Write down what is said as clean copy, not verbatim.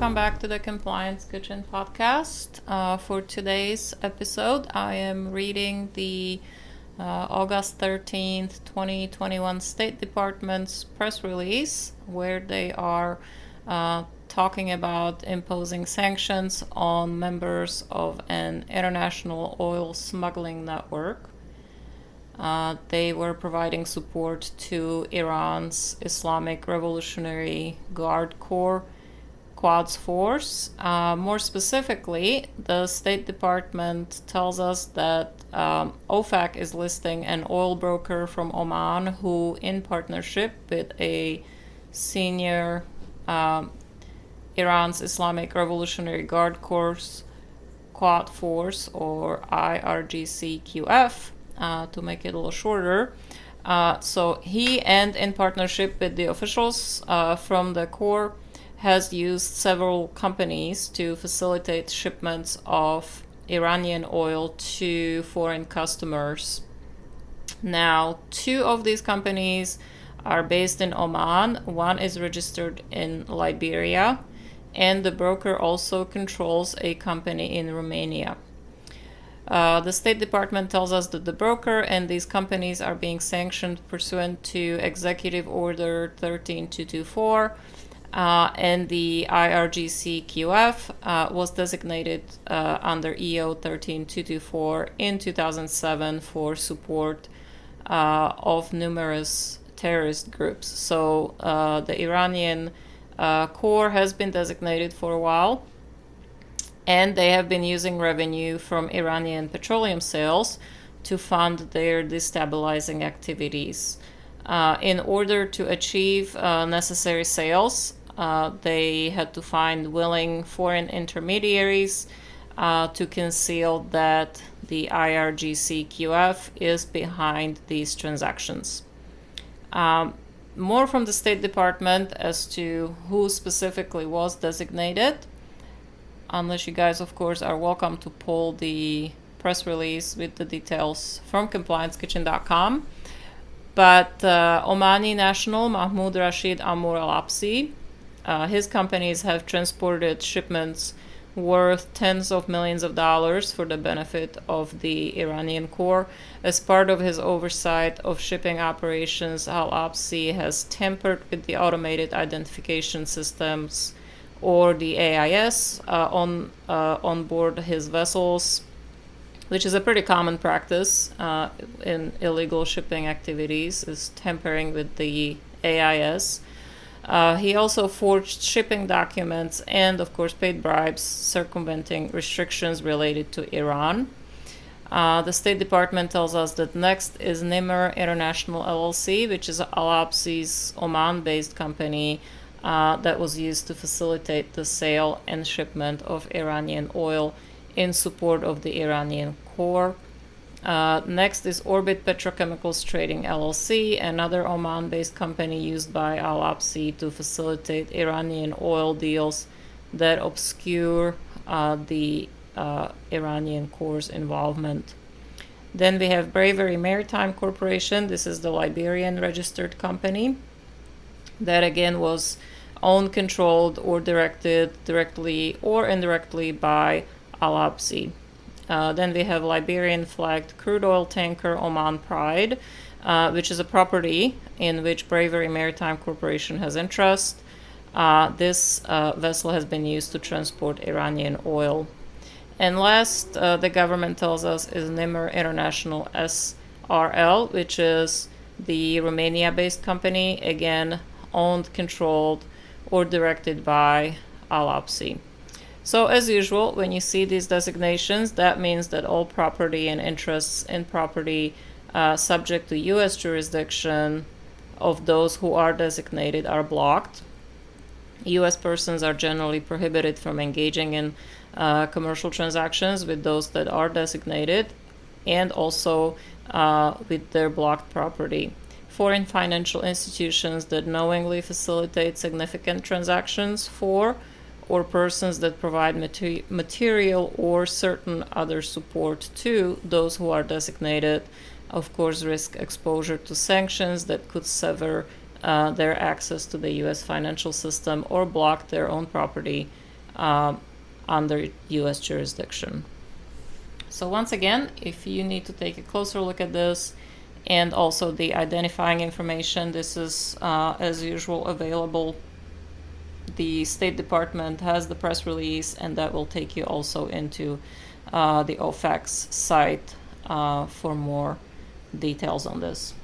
welcome back to the Compliance Kitchen podcast. For today's episode, I am reading the August 13th, 2021 State Department's press release, where they are talking about imposing sanctions on members of an international oil smuggling network. They were providing support to Iran's Islamic Revolutionary Guard Corps Quds Force. More specifically, the State Department tells us that OFAC is listing an oil broker from Oman who, in partnership with a senior Iran's Islamic Revolutionary Guard Corps Quad Force, or IRGC-QF, to make it a little shorter. So he, and in partnership with the officials from the Corps, has used several companies to facilitate shipments of Iranian oil to foreign customers. Now, two of these companies are based in Oman. One is registered in Liberia, and the broker also controls a company in Romania. The State Department tells us that the broker and these companies are being sanctioned pursuant to Executive Order 13224, and the IRGC-QF was designated under EO 13224 in 2007 for support of numerous terrorist groups. So the Iranian Corps has been designated for a while, and they have been using revenue from Iranian petroleum sales to fund their destabilizing activities. In order to achieve necessary sales, they had to find willing foreign intermediaries to conceal that the IRGC-QF is behind these transactions. More from the State Department as to who specifically was designated, unless you guys, of course, are welcome to pull the press release with the details from compliancekitchen.com. But Omani national Mahmoud Rashid Amur Al-Apsi, his companies have transported shipments worth tens of millions of dollars for the benefit of the Iranian Corps. As part of his oversight of shipping operations, Al-Apsi has tampered with the automated identification systems, or the AIS, on board his vessels, which is a pretty common practice in illegal shipping activities, is tampering with the AIS. He also forged shipping documents and, of course, paid bribes, circumventing restrictions related to Iran. The State Department tells us that next is Nimr International LLC, which is Al-Apsi's Oman-based company that was used to facilitate the sale and shipment of Iranian oil in support of the Iranian Corps. Next is Orbit Petrochemicals Trading LLC, another Oman-based company used by Al-Apsi to facilitate Iranian oil deals that obscure the Iranian Corps' involvement. Then we have Bravery Maritime Corporation. This is the Liberian registered company that again was owned, controlled, or directed directly or indirectly by Al-Apsi. Then we have Liberian flagged crude oil tanker Oman Pride, which is a property in which Bravery Maritime Corporation has interest. This vessel has been used to transport Iranian oil. And last, the government tells us, is Nimr International SRL, which is the Romania-based company, again owned, controlled, or directed by Al-Apsi. So as usual, when you see these designations, that means that all property and interests in property subject to U.S. jurisdiction of those who are designated are blocked. U.S. persons are generally prohibited from engaging in commercial transactions with those that are designated, and also with their blocked property. Foreign financial institutions that knowingly facilitate significant transactions for, or persons that provide material or certain other support to those who are designated, of course, risk exposure to sanctions that could sever their access to the U.S. financial system or block their own property under U.S. jurisdiction. So once again, if you need to take a closer look at this and also the identifying information, this is as usual available. The State Department has the press release, and that will take you also into the OFAC's site for more details on this.